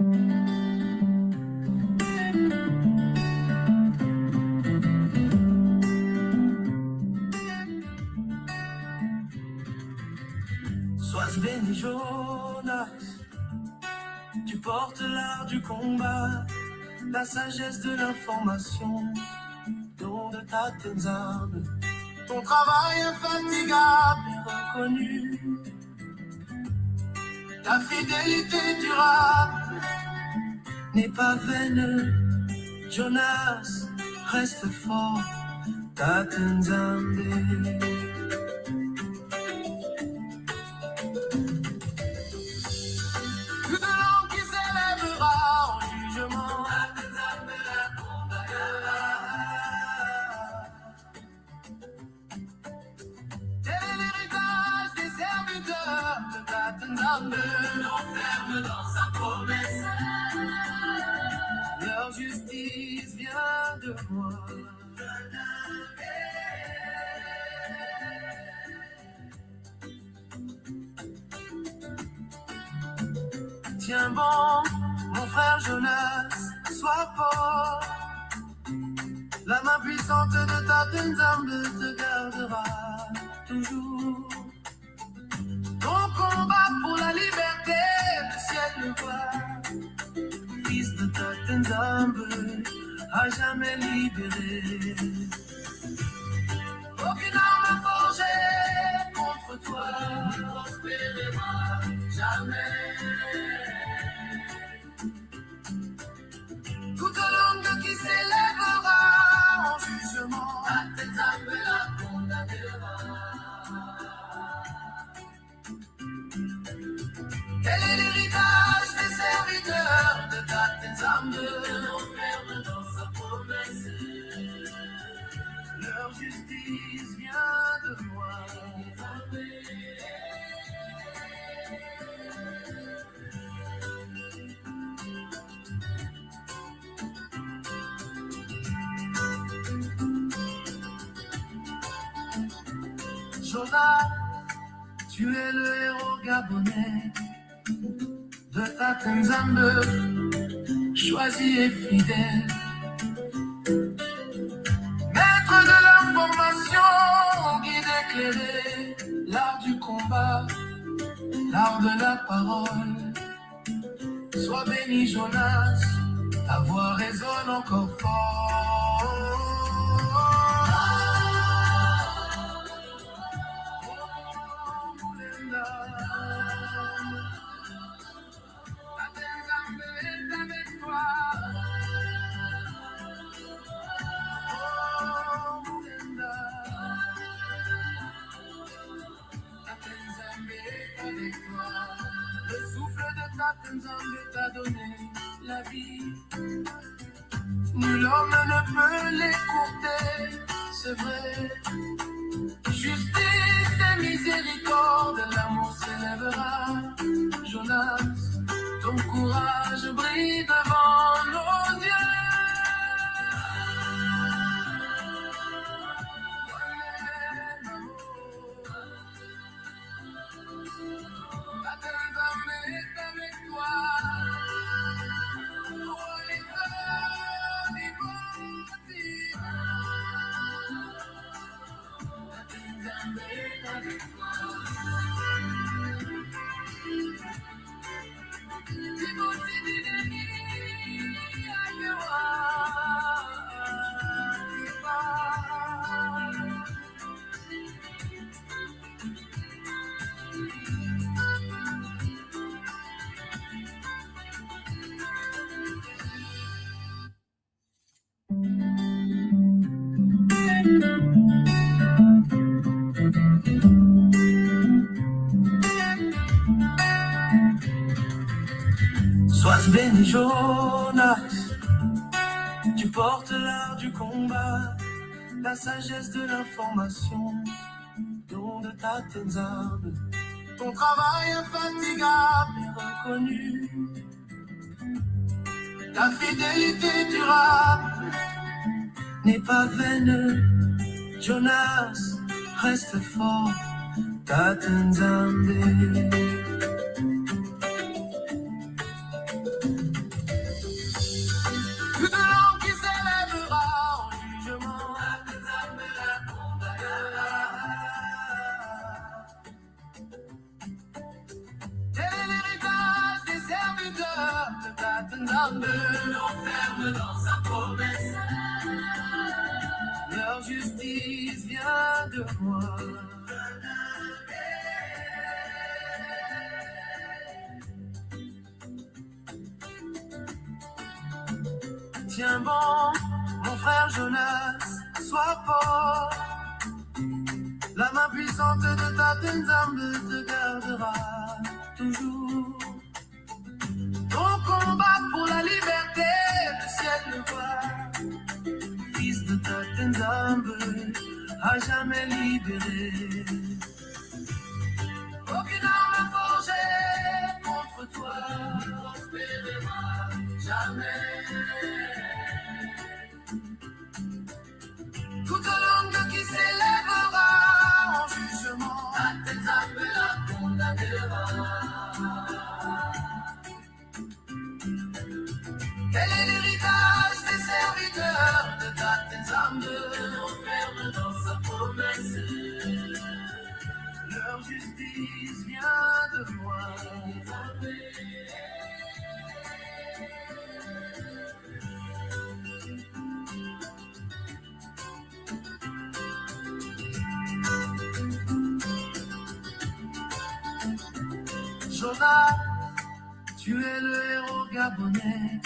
Sois béni Jonas, tu portes l'art du combat, la sagesse de l'information, don de ta Tenzambe. Ton travail infatigable est reconnu, ta fidélité durable n'est pas vaine. Jonas, reste fort, ta Tenzambe. L'enferme dans sa promesse. Leur justice vient de moi. Tiens bon, mon frère Jonas, sois fort. La main puissante de ta Tenzambe te gardera toujours. Ton combat pour la liberté, le ciel le voit. Fils de ta Tenzambe, à jamais libéré. Aucune arme forgée contre toi ne prospérera jamais. Toute langue qui s'élèvera en jugement, ta Tenzambe la condamnera. Quel est l'héritage des serviteurs de ta Tenzambe? L'enferme dans sa promesse. Leur justice vient de moi. Jonas, tu es le héros gabonais de ta Tenzambe, choisi et fidèle. Maître de l'information, guide éclairé, l'art du combat, l'art de la parole. Sois béni Jonas, ta voix résonne encore fort. Le souffle de ta Tenzambe t'a donné la vie. Nul homme ne peut l'écourter, c'est vrai. Justice et miséricorde, l'amour s'élèvera. Jonas, ton courage brille devant nos yeux. Ta Tenzambe est avec toi. Ta Tenzambe est avec toi. Sois béni Jonas, tu portes l'art du combat, la sagesse de l'information, don de ta Tenzambe. Ton travail infatigable est reconnu, ta fidélité durable n'est pas vaine. Jonas, reste fort, ta Tenzambe. l'enferme dans sa promesse. Leur justice vient de moi. Tiens bon, mon frère Jonas, sois fort. La main puissante de ta Nzambe te gardera toujours. Ton combat pour la liberté, le ciel le voit. Fils de ta Nzambe, à jamais libéré. Aucune arme forgée contre toi ne prospérera jamais. Toute langue qui s'élèvera en jugement, ta Nzambe la condamnera. Quel est l'héritage des serviteurs de ta Nzambe, enferme dans sa promesse. Leur justice vient de moi. Jonas, tu es le héros gabonais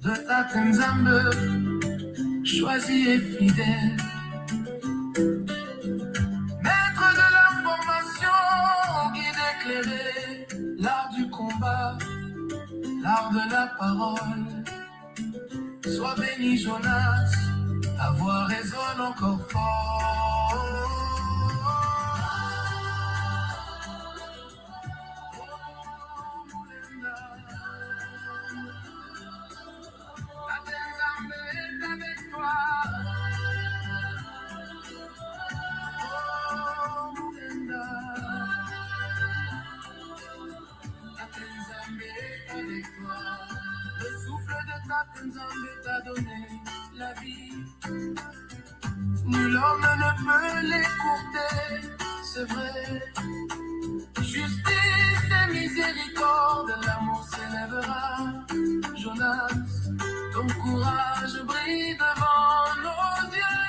de ta Nzambe, choisi et fidèle. Maître de l'information, guide éclairé, l'art du combat, l'art de la parole. Sois béni Jonas, ta voix résonne encore fort. Le souffle de ta Nzambe t'a donné la vie. Nul homme ne peut l'écourter, c'est vrai. Justice et miséricorde, l'amour s'élèvera. Jonas, ton courage brille devant nos yeux.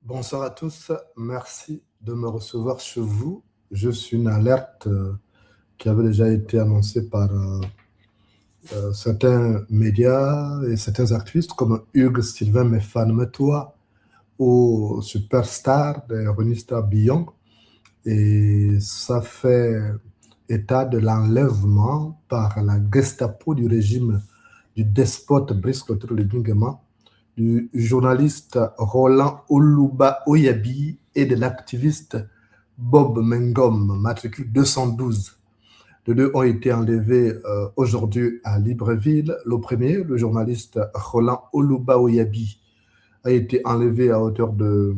Bonsoir à tous, merci de me recevoir chez vous. Je suis une alerte qui avait déjà été annoncée par certains médias et certains activistes comme Hugues Sylvain Mefan-Metoua ou Superstar de Renista Billon. Et ça fait état de l'enlèvement par la Gestapo du régime du despote Brice Clotaire Nguema, du journaliste Roland Oluba Oyabi et de l'activiste Bob Mengom, matricule 212. Les deux ont été enlevés aujourd'hui à Libreville. Le premier, le journaliste Roland Oluba Oyabi, a été enlevé à hauteur de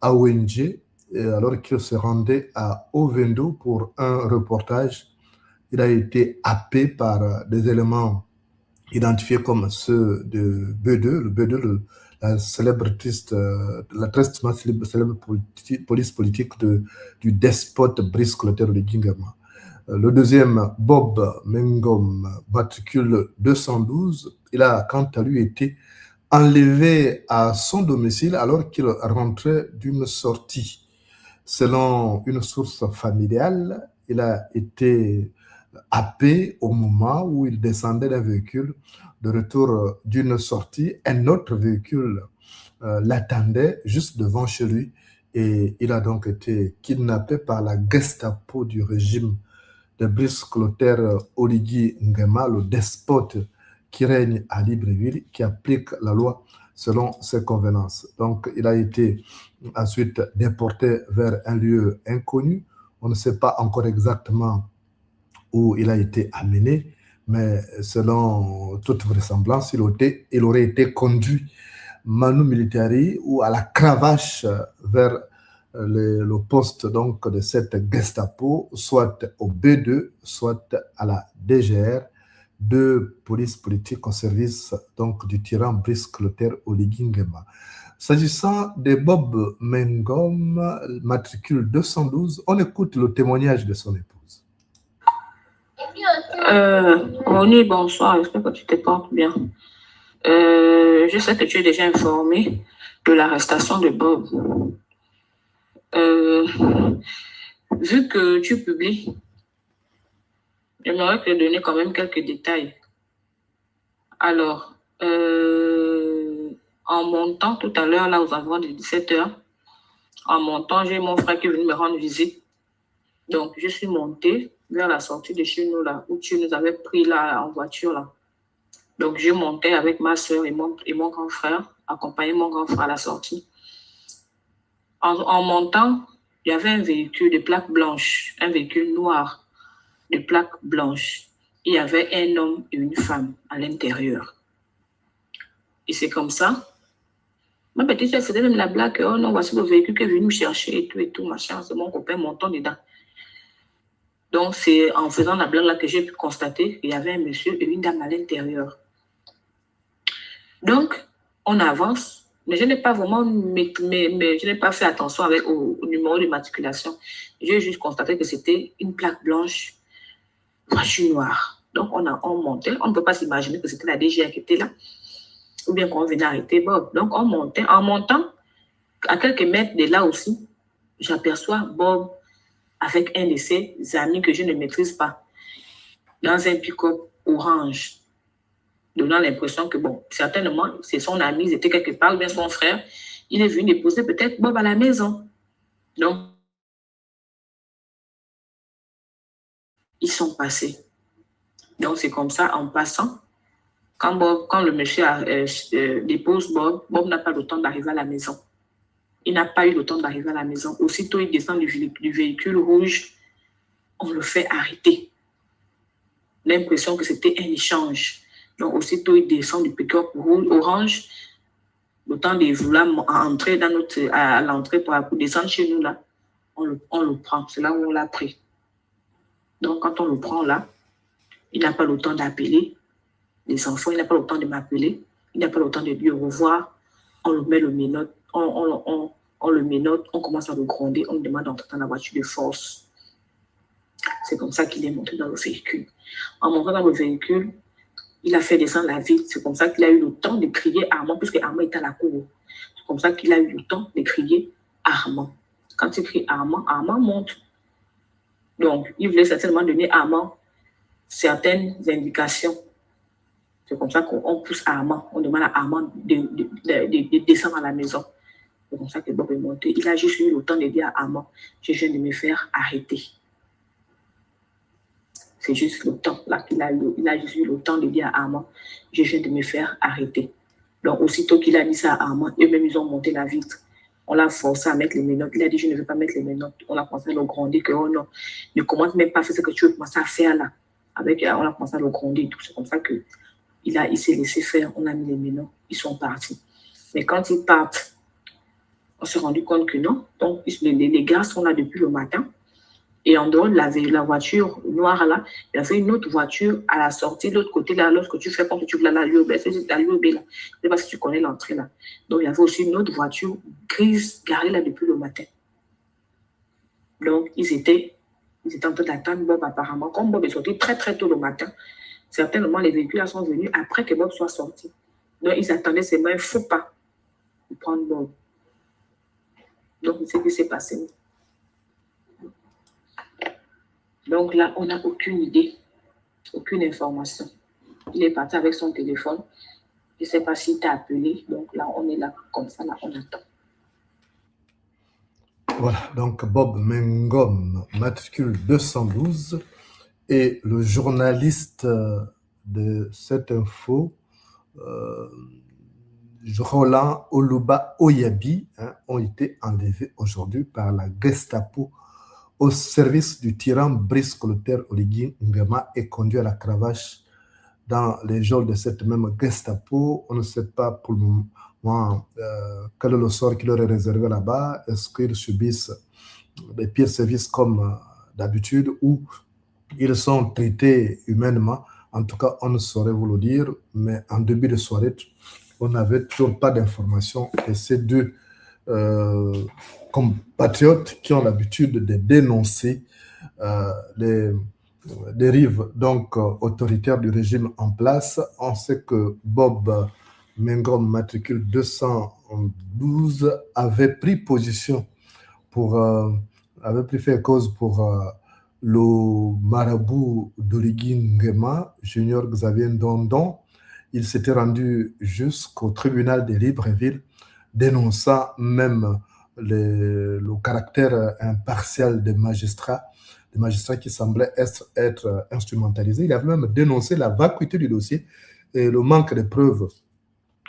Awenje alors qu'il se rendait à Ovendo pour un reportage. Il a été happé par des éléments identifiés comme ceux de B2, le B2, la célébritiste, la très célèbre police politique du despote Brice Clotaire Nguema. Le deuxième, Bob Mengom, matricule 212, il a quant à lui été enlevé à son domicile alors qu'il rentrait d'une sortie. Selon une source familiale, il a été happé au moment où il descendait d'un véhicule de retour d'une sortie. Un autre véhicule l'attendait juste devant chez lui Et il a donc été kidnappé par la Gestapo du régime de Brice Clotaire Oligui Nguema, le despote qui règne à Libreville, qui applique la loi selon ses convenances. Donc, il a été ensuite déporté vers un lieu inconnu. On ne sait pas encore exactement où il a été amené, mais selon toute vraisemblance, il aurait été conduit manu militari ou à la cravache vers le poste donc de cette Gestapo, soit au B2, soit à la DGR, de police politique au service donc du tyran Brice Clotaire Oligui Nguema. S'agissant de Bob Mengom, matricule 212, on écoute le témoignage de son épouse. Oni, bonsoir, j'espère que tu te portes bien. Je sais que tu es déjà informé de l'arrestation de Bob. Vu que tu publies, j'aimerais te donner quand même quelques détails. Alors, en montant tout à l'heure, là aux environs de 17h, en montant, j'ai mon frère qui est venu me rendre visite. Donc, je suis montée vers la sortie de chez nous, là, où tu nous avais pris là en voiture, là. Donc, je montais avec ma soeur et mon grand frère, accompagner mon grand frère à la sortie. En montant, il y avait un véhicule de plaque blanche, un véhicule noir de plaque blanche. Il y avait un homme et une femme à l'intérieur. Et c'est comme ça. Ma petite soeur faisait même la blague, oh non, voici le véhicule qui est venu me chercher et tout, machin. C'est mon copain montant dedans. Donc, c'est en faisant la blague là que j'ai pu constater qu'il y avait un monsieur et une dame à l'intérieur. Donc, on avance, mais je n'ai pas vraiment, je n'ai pas fait attention au numéro de matriculation. J'ai juste constaté que c'était une plaque blanche, voiture noire. Donc, on montait. On ne peut pas s'imaginer que c'était la DGA qui était là, ou bien qu'on venait arrêter Bob. Donc, on montait. En montant, à quelques mètres de là aussi, j'aperçois Bob avec un de ses amis que je ne maîtrise pas, dans un pick-up orange, donnant l'impression que, bon, certainement, c'est son ami, ils étaient quelque part, ou bien son frère, il est venu déposer peut-être Bob à la maison. Donc, ils sont passés. Donc, c'est comme ça, en passant, quand le monsieur dépose Bob, Bob n'a pas le temps d'arriver à la maison. Il n'a pas eu le temps d'arriver à la maison. Aussitôt, il descend du véhicule rouge, on le fait arrêter. L'impression que c'était un échange. Donc, aussitôt, il descend du pick-up orange, le temps de vouloir entrer à l'entrée pour descendre chez nous, là, on le prend. C'est là où on l'a pris. Donc, quand on le prend là, il n'a pas le temps d'appeler les enfants, il n'a pas le temps de m'appeler, il n'a pas le temps de dire au revoir. On le met le menotte, on le menotte, on commence à le gronder, on le demande d'entrer dans la voiture de force. C'est comme ça qu'il est monté dans le véhicule. En montant dans le véhicule, il a fait descendre la vitre. C'est comme ça qu'il a eu le temps de crier Armand, puisque Armand est à la cour. C'est comme ça qu'il a eu le temps de crier Armand. Quand il crie Armand, Armand monte. Donc, il voulait certainement donner à Armand certaines indications. C'est comme ça qu'on pousse Armand. On demande à Armand de descendre à la maison. C'est comme ça que Bob est monté. Il a juste eu le temps de dire à Armand, je viens de me faire arrêter. C'est juste le temps là qu'il a eu. Il a juste eu le temps de dire à Armand, je viens de me faire arrêter. Donc, aussitôt qu'il a dit ça à Armand, eux-mêmes, ils ont monté la vitre. On l'a forcé à mettre les menottes. Il a dit, je ne veux pas mettre les menottes. On a commencé à le gronder, que oh non, ne commence même pas à faire ce que tu veux commencer à faire là. On a commencé à le gronder et tout. C'est comme ça qu'il s'est laissé faire. On a mis les menottes. Ils sont partis. Mais quand ils partent, on s'est rendu compte que non. Donc, les gars sont là depuis le matin. Et en dehors de la voiture noire là, il y avait une autre voiture à la sortie, de l'autre côté là, lorsque tu fais quand tu vas à l'UOB, c'est la l'UOB là. Je ne sais pas si tu connais l'entrée là. Donc il y avait aussi une autre voiture grise garée là depuis le matin. Donc ils étaient en train d'attendre Bob apparemment. Comme Bob est sorti très très tôt le matin, certainement les véhicules là sont venus après que Bob soit sorti. Donc ils attendaient seulement un faux pas pour prendre Bob. Donc c'est ce qui s'est passé. Donc là, on n'a aucune idée, aucune information. Il est parti avec son téléphone. Je ne sais pas s'il t'a appelé. Donc là, on est là, comme ça, là, on attend. Voilà, donc Bob Mengom, matricule 212, et le journaliste de cette info, Roland Oluba Oyabi, ont été enlevés aujourd'hui par la Gestapo au service du tyran Brice Clotaire Oligui Nguema et conduit à la cravache dans les geôles de cette même Gestapo. On ne sait pas pour le moment quel est le sort qui leur est réservé là-bas. Est-ce qu'ils subissent les pires services comme d'habitude ou ils sont traités humainement? En tout cas, on ne saurait vous le dire, mais en début de soirée, on n'avait toujours pas d'informations. Et ces deux compatriotes qui ont l'habitude de dénoncer les dérives donc autoritaires du régime en place. On sait que Bob Mengom, matricule 212, avait pris position pour, avait pris fait cause pour le marabout d'Oligui Nguema, Junior Xavier Ndondon. Il s'était rendu jusqu'au tribunal de Libreville, dénonçant même le caractère impartial des magistrats qui semblaient être instrumentalisés. Il avait même dénoncé la vacuité du dossier et le manque de preuves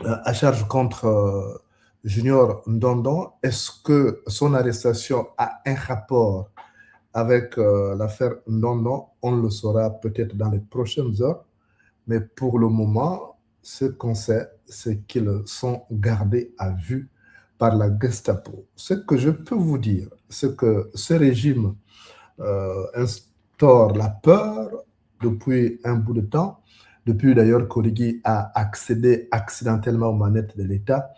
à charge contre Junior Ndondon. Est-ce que son arrestation a un rapport avec l'affaire Ndondon? On le saura peut-être dans les prochaines heures, mais pour le moment, ce qu'on sait, c'est qu'ils sont gardés à vue par la Gestapo. Ce que je peux vous dire, c'est que ce régime instaure la peur depuis un bout de temps, depuis d'ailleurs qu'Oligui a accédé accidentellement aux manettes de l'État.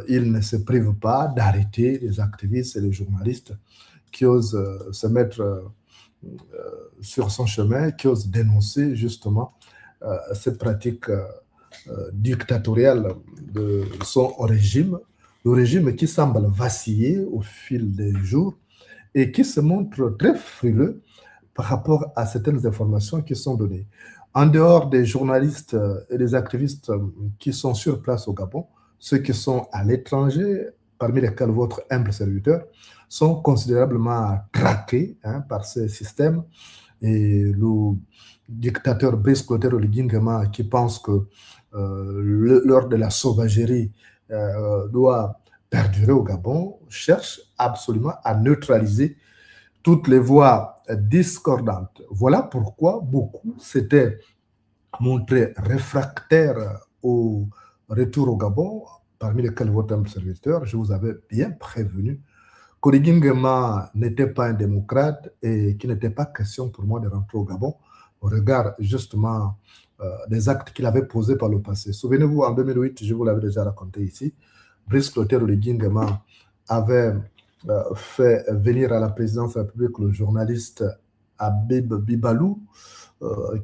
Il ne se prive pas d'arrêter les activistes et les journalistes qui osent se mettre sur son chemin, qui osent dénoncer justement ces pratiques dictatoriales de son régime, le régime qui semble vaciller au fil des jours et qui se montre très frileux par rapport à certaines informations qui sont données. En dehors des journalistes et des activistes qui sont sur place au Gabon, ceux qui sont à l'étranger, parmi lesquels votre humble serviteur, sont considérablement traqués par ces systèmes. Et le dictateur Brice Clotaire Oligui Nguema, qui pense que l'heure de la sauvagerie doit perdurer au Gabon, cherche absolument à neutraliser toutes les voix discordantes. Voilà pourquoi beaucoup s'étaient montrés réfractaires au retour au Gabon, parmi lesquels votre humble serviteur. Je vous avais bien prévenu qu'Oligui Nguema n'était pas un démocrate et qu'il n'était pas question pour moi de rentrer au Gabon au regard justement des actes qu'il avait posés par le passé. Souvenez-vous, en 2008, je vous l'avais déjà raconté ici, Brice Clotaire Oligui Nguema avait fait venir à la présidence de la République le journaliste Habib Bibalou,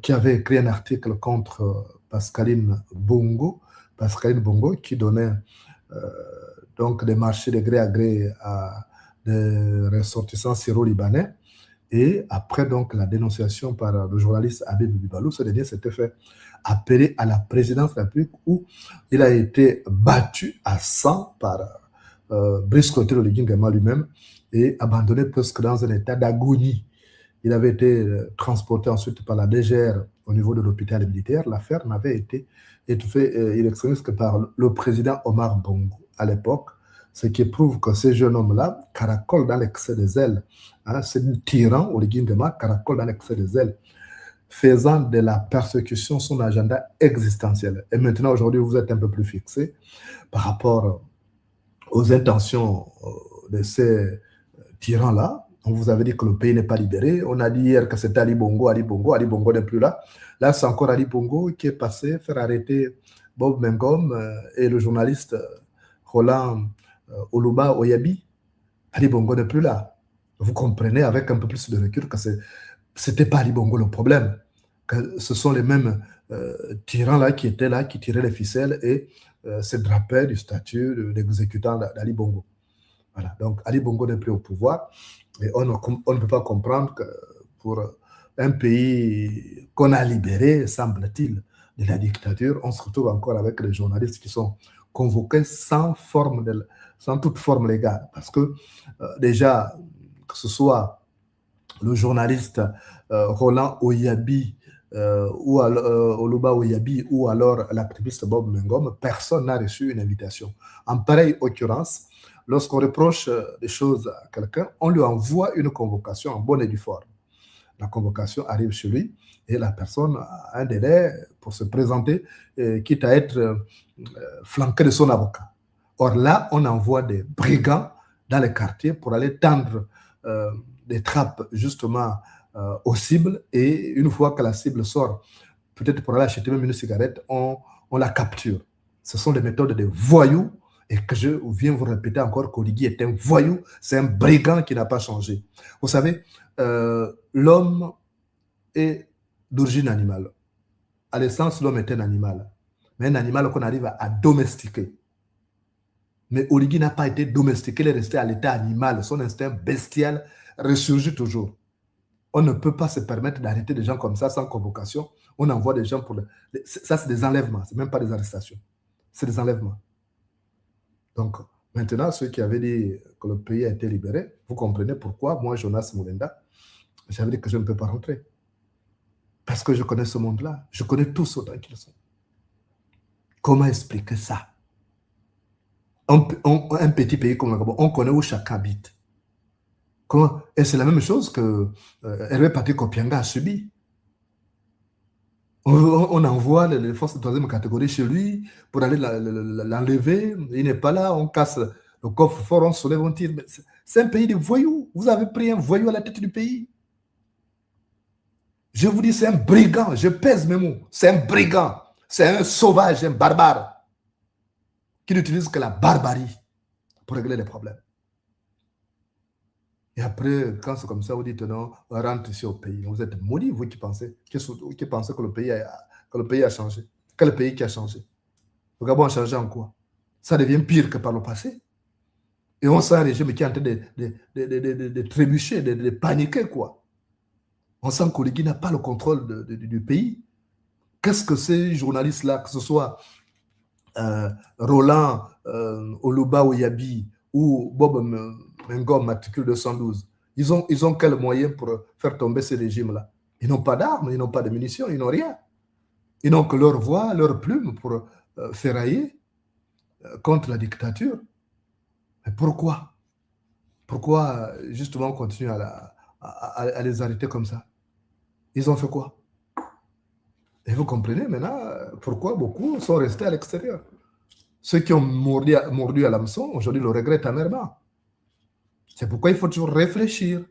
qui avait écrit un article contre Pascaline Bongo, qui donnait donc des marchés de gré à gré à des ressortissants syro-libanais. Et après donc la dénonciation par le journaliste Habib Bibalou, ce dernier s'était fait appeler à la présidence de la République où il a été battu à 100 par Brice Clotaire Oligui Nguema lui-même et abandonné presque dans un état d'agonie. Il avait été transporté ensuite par la DGR au niveau de l'hôpital militaire. L'affaire n'avait été étouffée in extremis que par le président Omar Bongo à l'époque, ce qui prouve que ces jeunes hommes-là caracolent dans l'excès des ailes. C'est un tyran, Oligui Nguema, caracole dans l'excès des ailes, faisant de la persécution son agenda existentiel. Et maintenant, aujourd'hui, vous êtes un peu plus fixé par rapport aux intentions de ces tyrans-là. On vous avait dit que le pays n'est pas libéré. On a dit hier que c'était Ali Bongo n'est plus là. Là, c'est encore Ali Bongo qui est passé faire arrêter Bob Mengom et le journaliste Roland Oluba Oyabi. Ali Bongo n'est plus là. Vous comprenez avec un peu plus de recul que ce n'était pas Ali Bongo le problème, que ce sont les mêmes tyrans-là qui étaient là, qui tiraient les ficelles et se drapaient du statut d'exécutant d'Ali Bongo. Voilà, donc Ali Bongo n'est plus au pouvoir et on ne peut pas comprendre que pour un pays qu'on a libéré, semble-t-il, de la dictature, on se retrouve encore avec les journalistes qui sont convoqué sans toute forme légale. Parce que déjà, que ce soit le journaliste Roland Oyabi ou Oluba Oyabi ou alors l'activiste Bob Mengom, personne n'a reçu une invitation. En pareille occurrence, lorsqu'on reproche des choses à quelqu'un, on lui envoie une convocation en bonne et due forme. La convocation arrive chez lui et la personne a un délai pour se présenter, quitte à être flanqué de son avocat. Or là, on envoie des brigands dans les quartiers pour aller tendre des trappes justement aux cibles, et une fois que la cible sort, peut-être pour aller acheter même une cigarette, on la capture. Ce sont des méthodes de voyous, et que je viens vous répéter encore qu'Oligui est un voyou, c'est un brigand qui n'a pas changé. Vous savez, l'homme est d'origine animale. À l'essence, l'homme est un animal, mais un animal qu'on arrive à domestiquer. Mais Oligui n'a pas été domestiqué, il est resté à l'état animal. Son instinct bestial ressurgit toujours. On ne peut pas se permettre d'arrêter des gens comme ça sans convocation. On envoie des gens pour... Ça, c'est des enlèvements, ce n'est même pas des arrestations. C'est des enlèvements. Donc, maintenant, ceux qui avaient dit que le pays a été libéré, vous comprenez pourquoi moi, Jonas Moulenda, j'avais dit que je ne peux pas rentrer. Parce que je connais ce monde-là. Je connais tous autant qu'ils sont. Comment expliquer ça? Un petit pays comme le Gabon, on connaît où chacun habite. Comment? Et c'est la même chose que Hervé Patrick Opianga a subi. On envoie les forces de troisième catégorie chez lui pour aller l'enlever. Il n'est pas là, on casse le coffre-fort, on soulève, on tire. C'est un pays de voyous. Vous avez pris un voyou à la tête du pays. Je vous dis, c'est un brigand. Je pèse mes mots. C'est un brigand. C'est un sauvage, un barbare qui n'utilise que la barbarie pour régler les problèmes. Et après, quand c'est comme ça, vous dites non, on rentre ici au pays. Vous êtes maudits, vous qui pensez que le pays a changé. Quel pays qui a changé? Le Gabon a changé en quoi? Ça devient pire que par le passé. Et on sent un régime qui est en train de trébucher, de paniquer, quoi. On sent qu'Oligui n'a pas le contrôle du pays. Qu'est-ce que ces journalistes-là, que ce soit Roland Oluba Oyabi ou Bob Mengom, matricule 212, ils ont quel moyen pour faire tomber ce régime-là? Ils n'ont pas d'armes, ils n'ont pas de munitions, ils n'ont rien. Ils n'ont que leur voix, leur plume pour ferrailler contre la dictature. Mais pourquoi? Pourquoi justement on continue à les arrêter comme ça? Ils ont fait quoi? Et vous comprenez maintenant pourquoi beaucoup sont restés à l'extérieur. Ceux qui ont mordu à l'hameçon, aujourd'hui le regrettent amèrement. C'est pourquoi il faut toujours réfléchir.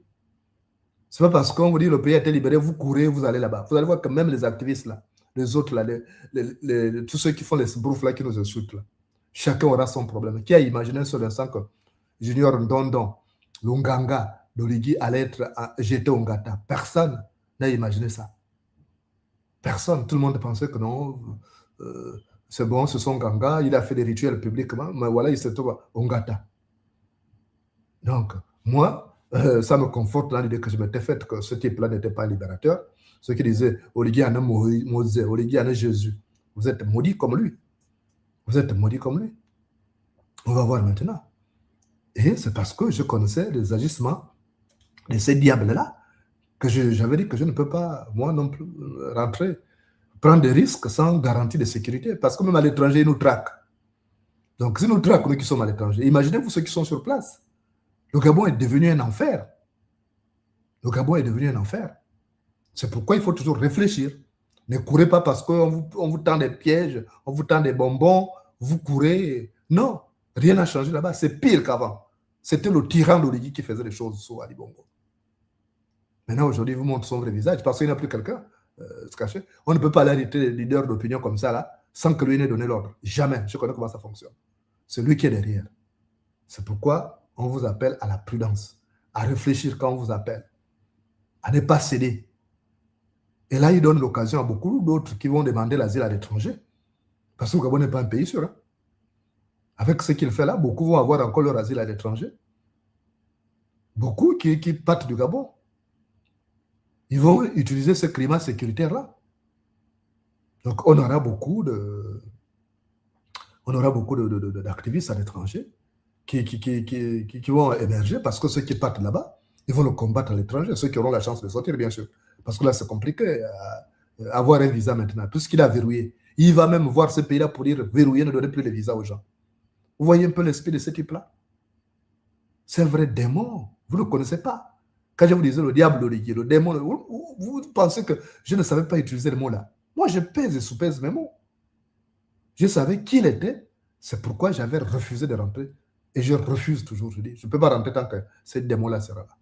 Ce n'est pas parce qu'on vous dit le pays a été libéré, vous courez, vous allez là-bas. Vous allez voir que même les activistes là, les autres là, tous ceux qui font les sbroufs là, qui nous insultent là, chacun aura son problème. Qui a imaginé un seul instant que Junior Ndondon, l'Onganga d'Oligui allait être jeté au Ngata? Personne n'a imaginé ça. Personne. Tout le monde pensait que non, c'est bon, c'est son Nganga, il a fait des rituels publiquement, mais voilà, il se trouve au Ngata. Donc, moi, ça me conforte dans l'idée que je m'étais faite que ce type-là n'était pas libérateur. Ceux qui disaient Oligui en a Moïse, Oligui en a Jésus. Vous êtes maudits comme lui. Vous êtes maudits comme lui. On va voir maintenant. Et c'est parce que je connaissais les agissements de ces diables-là que j'avais dit que je ne peux pas, moi non plus, rentrer, prendre des risques sans garantie de sécurité. Parce que même à l'étranger, ils nous traquent. Donc, si nous traquent, nous qui sommes à l'étranger, imaginez-vous ceux qui sont sur place. Le Gabon est devenu un enfer. Le Gabon est devenu un enfer. C'est pourquoi il faut toujours réfléchir. Ne courez pas parce qu'on vous tend des pièges, on vous tend des bonbons, vous courez. Non, rien n'a changé là-bas. C'est pire qu'avant. C'était le tyran d'Oligui qui faisait les choses sous Ali Bongo. Maintenant, aujourd'hui, il vous montre son vrai visage parce qu'il n'y a plus quelqu'un se cacher. On ne peut pas aller arrêter les leaders d'opinion comme ça, là, sans que lui n'ait donné l'ordre. Jamais. Je connais comment ça fonctionne. C'est lui qui est derrière. C'est pourquoi on vous appelle à la prudence, à réfléchir quand on vous appelle, à ne pas céder. Et là, il donne l'occasion à beaucoup d'autres qui vont demander l'asile à l'étranger. Parce que le Gabon n'est pas un pays sûr. Hein. Avec ce qu'il fait là, beaucoup vont avoir encore leur asile à l'étranger. Beaucoup qui partent du Gabon. Ils vont utiliser ce climat sécuritaire-là. Donc, on aura beaucoup on aura beaucoup d'activistes à l'étranger qui vont émerger parce que ceux qui partent là-bas, ils vont le combattre à l'étranger, ceux qui auront la chance de sortir, bien sûr. Parce que là, c'est compliqué avoir un visa maintenant, puisqu'il a verrouillé. Il va même voir ce pays-là pour dire verrouiller, ne donner plus les visas aux gens. Vous voyez un peu l'esprit de ce type-là? C'est un vrai démon. Vous ne le connaissez pas. Quand je vous disais le diable, le démon, vous pensez que je ne savais pas utiliser le mot-là. Moi, je pèse et sous-pèse mes mots. Je savais qui il était. C'est pourquoi j'avais refusé de rentrer. Et je refuse toujours. Je dis, je ne peux pas rentrer tant que ce démon-là sera là.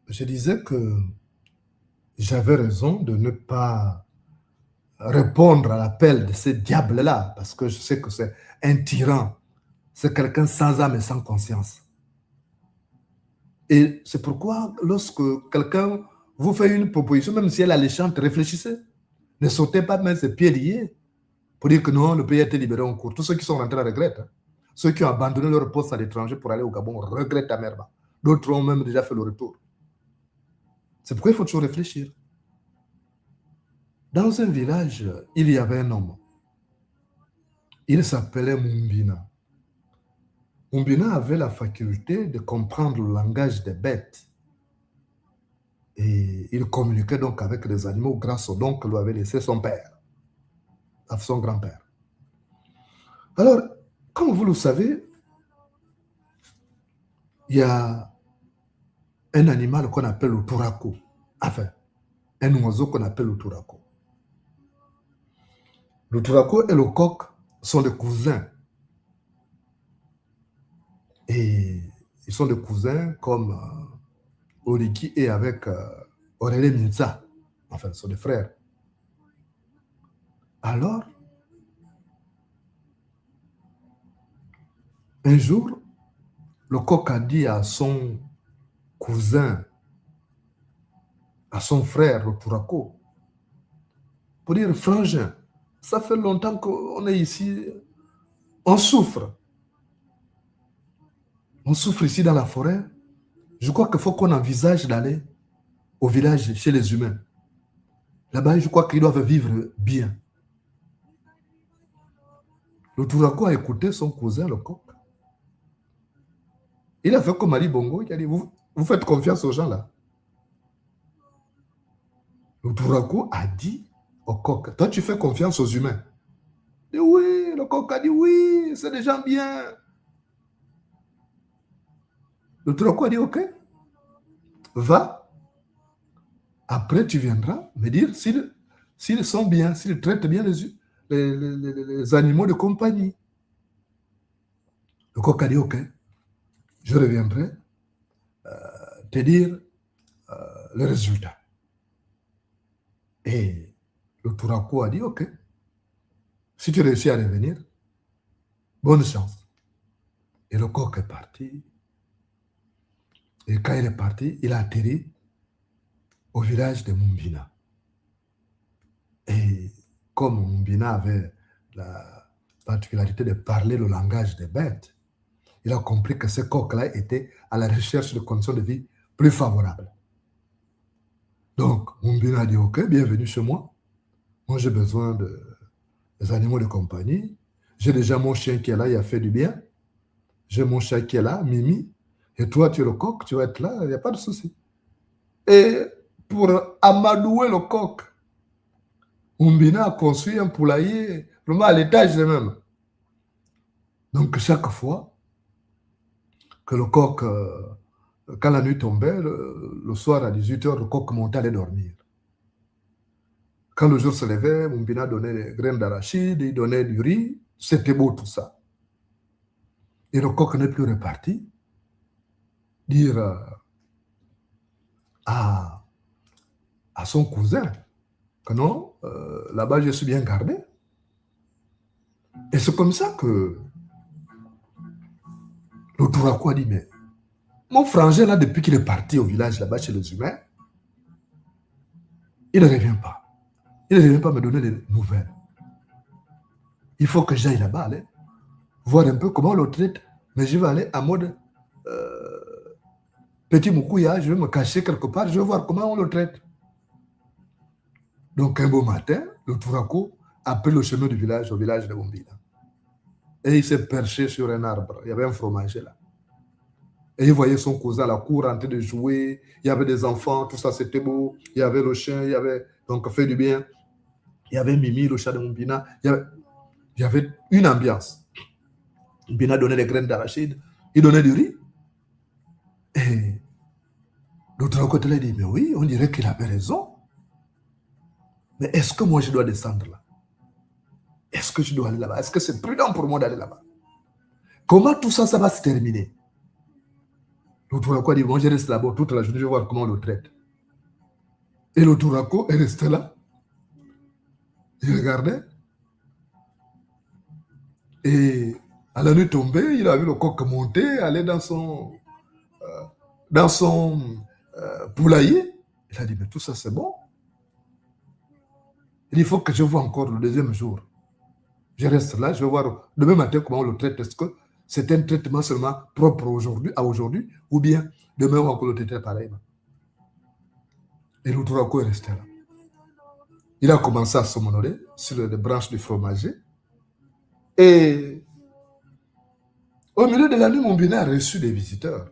Je disais que j'avais raison de ne pas répondre à l'appel de ce diable-là, parce que je sais que c'est un tyran, c'est quelqu'un sans âme et sans conscience. Et c'est pourquoi lorsque quelqu'un vous fait une proposition, même si elle est alléchante, réfléchissez. Ne sautez pas même ses pieds liés pour dire que non, le pays a été libéré en cours. Tous ceux qui sont rentrés regrettent. Hein. Ceux qui ont abandonné leur poste à l'étranger pour aller au Gabon regrettent amèrement. D'autres ont même déjà fait le retour. C'est pourquoi il faut toujours réfléchir. Dans un village, il y avait un homme. Il s'appelait Mumbina. Mumbina avait la faculté de comprendre le langage des bêtes. Et il communiquait donc avec les animaux grâce au don que lui avait laissé son père, son grand-père. Alors, comme vous le savez, il y a un animal qu'on appelle le tourako. Enfin, un oiseau qu'on appelle le tourako. Le tourako et le coq sont des cousins. Et ils sont des cousins comme Oriki et avec Aurélie Minza. Enfin, ce sont des frères. Alors, un jour, le coq a dit à son cousin, à son frère, le tourako, pour dire, frangin, ça fait longtemps qu'on est ici, on souffre. On souffre ici dans la forêt. Je crois qu'il faut qu'on envisage d'aller au village chez les humains. Là-bas, je crois qu'ils doivent vivre bien. Le tourako a écouté son cousin, le coq. Il a fait comme Ali Bongo, il a dit, vous faites confiance aux gens là. Le tourako a dit au coq, toi tu fais confiance aux humains. Il dit, oui, le coq a dit, oui, c'est des gens bien. Le tourako a dit, ok, va, après tu viendras me dire s'ils sont bien, s'ils traitent bien les animaux de compagnie. Le coq a dit, ok, je reviendrai te dire le résultat. Et le tourako a dit, ok, si tu réussis à revenir, bonne chance. Et le coq est parti. Et quand il est parti, il a atterri au village de Mumbina. Et comme Mumbina avait la particularité de parler le langage des bêtes, il a compris que ce coq-là était à la recherche de conditions de vie plus favorables. Donc, Mumbina a dit, ok, bienvenue chez moi. Moi, j'ai besoin des animaux de compagnie. J'ai déjà mon chien qui est là, il a fait du bien. J'ai mon chat qui est là, Mimi. Et toi, tu es le coq, tu vas être là, il n'y a pas de souci. Et pour amadouer le coq, Mumbina a construit un poulailler, vraiment à l'étage même. Donc, chaque fois que le coq, quand la nuit tombait, le soir à 18h, le coq montait aller dormir. Quand le jour se levait, Mumbina donnait des graines d'arachide, il donnait du riz. C'était beau tout ça. Et le coq n'est plus reparti. Dire à son cousin que non, là-bas je suis bien gardé. Et c'est comme ça que le Tourako a dit, mais mon frangin là, depuis qu'il est parti au village là-bas chez les humains, il ne revient pas. Il ne revient pas me donner des nouvelles. Il faut que j'aille là-bas, aller voir un peu comment on le traite. Mais je vais aller en mode petit moukouya, je vais me cacher quelque part, je vais voir comment on le traite. Donc un beau matin, le Tourako appelle le chemin du village, au village de Mumbina. Et il s'est perché sur un arbre. Il y avait un fromager là. Et il voyait son cousin à la cour en train de jouer. Il y avait des enfants, tout ça, c'était beau. Il y avait le chien, il y avait donc fait du bien. Il y avait Mimi, le chat de Mumbina. Il y avait une ambiance. Mumbina donnait des graines d'arachide. Il donnait du riz. Et l'autre côté, il a dit, mais oui, on dirait qu'il avait raison. Mais est-ce que moi, je dois descendre là? Est-ce que je dois aller là-bas? Est-ce que c'est prudent pour moi d'aller là-bas? Comment tout ça, ça va se terminer? Le Tourako a dit, bon, je reste là-bas toute la journée, je vais voir comment on le traite. Et le Tourako est resté là. Il regardait. Et à la nuit tombée, il a vu le coq monter, aller dans son poulailler. Il a dit, mais tout ça, c'est bon. Il dit, il faut que je vois encore le deuxième jour. Je reste là, je vais voir demain matin comment on le traite. Est-ce que c'est un traitement seulement propre à aujourd'hui, ou bien demain on va encore le traiter pareillement. Et le Tourako est resté là. Il a commencé à somnoler sur les branches du fromager. Et au milieu de la nuit, Mumbina a reçu des visiteurs.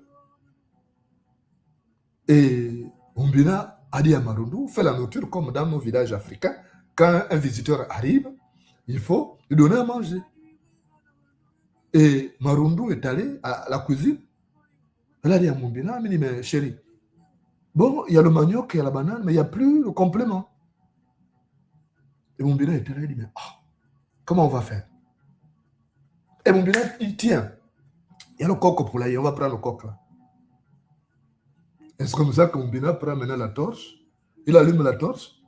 Et Mumbina a dit à Marundu, fais la nourriture comme dans nos villages africains. Quand un visiteur arrive, il faut lui donner à manger. Et Marundu est allé à la cuisine. Elle a dit à Mumbina, elle dit, mais chérie, bon, il y a le manioc, il y a la banane, mais il n'y a plus le complément. Et Mumbina est allé, il dit, mais comment on va faire? Et Mumbina, il tient. Il y a le coq pour l'ail, on va prendre le coq là. Et c'est comme ça que Mumbina prend maintenant la torche. Il allume la torche.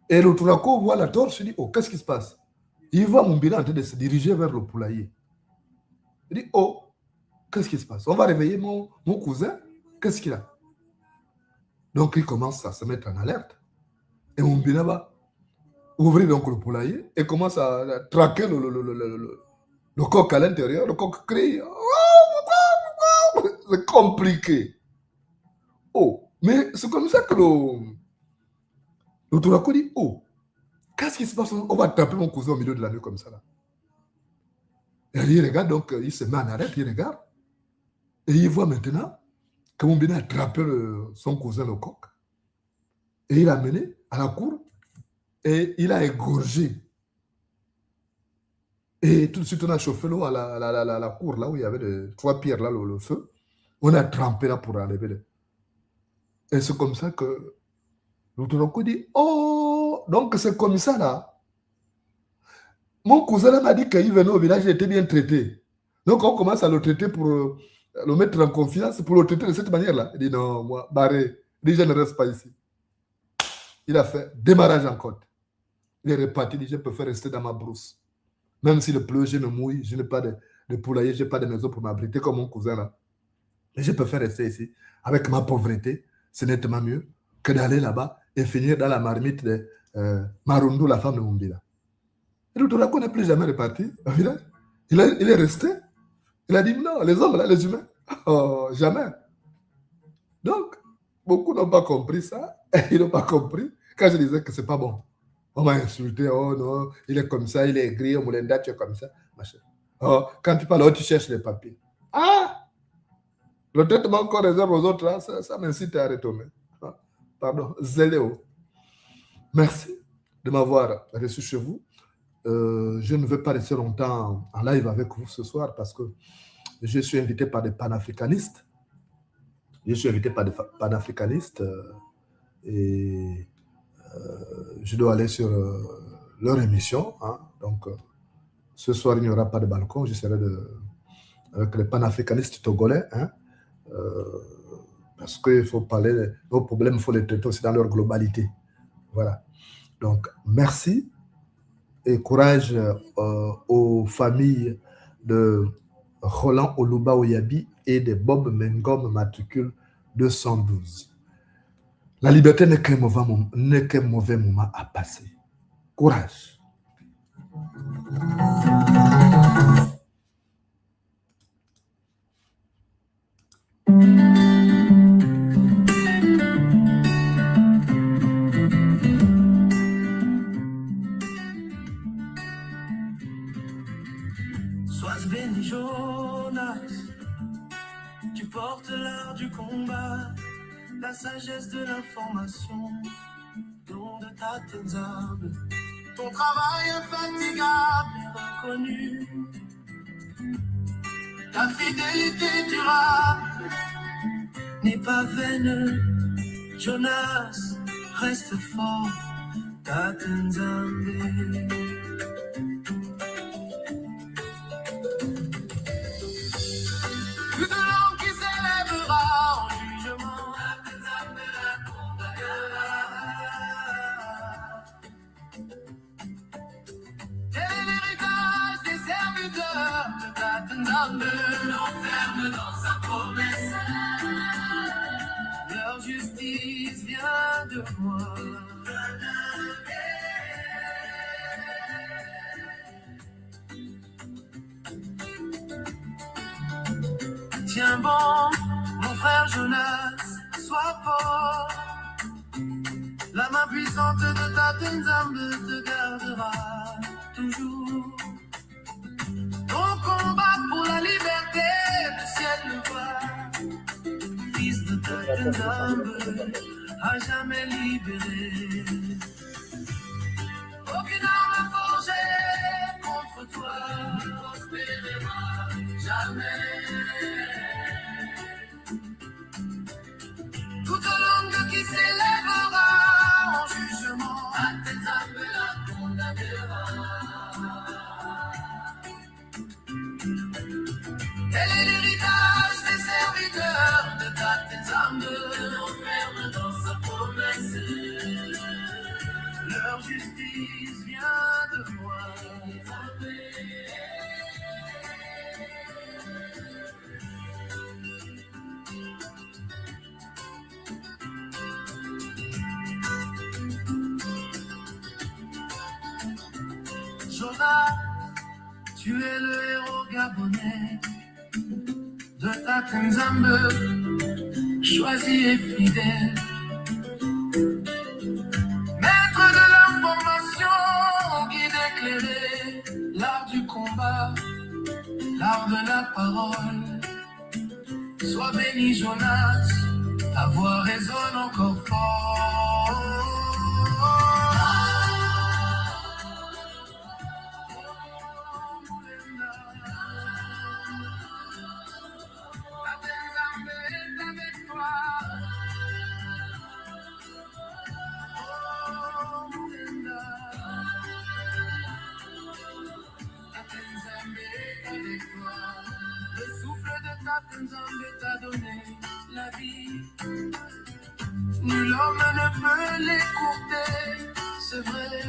Et le Tourako voit la torche, il dit, oh, qu'est-ce qui se passe? Il voit Mumbina en train de se diriger vers le poulailler. Il dit, oh, qu'est-ce qui se passe? On va réveiller mon cousin. Qu'est-ce qu'il a? Donc, il commence à se mettre en alerte. Et Mumbina va ouvrir donc le poulailler et commence à traquer le coq à l'intérieur. Le coq crie. C'est compliqué. Oh, mais c'est comme ça que le Tourako dit, oh, qu'est-ce qui se passe? On va attraper mon cousin au milieu de la nuit comme ça là. Et il regarde, donc il se met en arrêt, il regarde. Et il voit maintenant que Mumbina a attrapé son cousin le coq. Et il l'a amené à la cour. Et il a égorgé. Et tout de suite, on a chauffé l'eau à la cour, là où il y avait 3 pierres, là, le feu. On a trempé là pour enlever. Et c'est comme ça que le Tourako dit, oh, donc c'est comme ça là. Mon cousin m'a dit qu'il venait au village, il était bien traité. Donc on commence à le traiter pour le mettre en confiance, pour le traiter de cette manière-là. Il dit, non, moi, barré, il dit, je ne reste pas ici. Il a fait démarrage en côte. Il est reparti, il dit, je préfère rester dans ma brousse. Même s'il pleut, je ne mouille, je n'ai pas de poulailler, je n'ai pas de maison pour m'abriter comme mon cousin là. Mais je préfère rester ici. Avec ma pauvreté, c'est nettement mieux que d'aller là-bas et finir dans la marmite de Marundu, la femme de Mumbina. Et le Tourako n'est plus jamais reparti au village. Il est resté. Il a dit non, les hommes là, les humains, oh, jamais. Donc, beaucoup n'ont pas compris ça. Ils n'ont pas compris quand je disais que c'est pas bon. On m'a insulté, oh non, il est comme ça, il est aigri, au Moulenda, tu es comme ça. Machin. Oh, quand tu parles, oh, tu cherches les papiers. Ah! Le traitement qu'on réserve aux autres, là, ça m'incite à retomber. Ah, pardon, Zéléo. Merci de m'avoir reçu chez vous. Je ne vais pas rester longtemps en live avec vous ce soir parce que je suis invité par des panafricanistes. Et je dois aller sur leur émission. Hein. Donc, ce soir, il n'y aura pas de balcon. Je serai avec les panafricanistes togolais. Hein. Parce qu'il faut parler, nos problèmes, il faut les traiter aussi dans leur globalité. Voilà. Donc, merci et courage aux familles de Roland Oluba Oyabi et de Bob Mengom, matricule 212. La liberté n'est qu'un mauvais moment à passer. Courage. Sois béni Jonas, tu portes l'art du combat, la sagesse de l'information, don de ta Tenzambe. Ton travail infatigable est reconnu, ta fidélité durable n'est pas vaine. Jonas, reste fort, ta Tenzambe. Toute langue qui s'élèvera en jugement, ta Tenzambe la condamnera. Tel est l'héritage des serviteurs de ta Tenzambe, l'enferme dans sa promesse. Leur justice vient de moi. Tiens bon, mon frère Jonas, sois fort. La main puissante de ta Tenzambe te gardera toujours. Ton combat pour la liberté, le ciel le voit. Fils de ta Tenzambe, à jamais libéré. Aucune arme forgée contre toi ne prospérera jamais. Toute langue qui s'élèvera en jugement, ta Tenzambe la condamnera. Tel est l'héritage des serviteurs de ta Tenzambe, l'enferme dans sa promesse. Leur justice vient de moi. Jonas, tu es le héros gabonais de ta Tenzambe, choisi et fidèle. Maître de l'information, guide éclairé, l'art du combat, l'art de la parole. Sois béni Jonas, ta voix résonne encore fort. Le souffle de ta Tenzambe t'a donné la vie. Nul homme ne peut l'écourter, c'est vrai.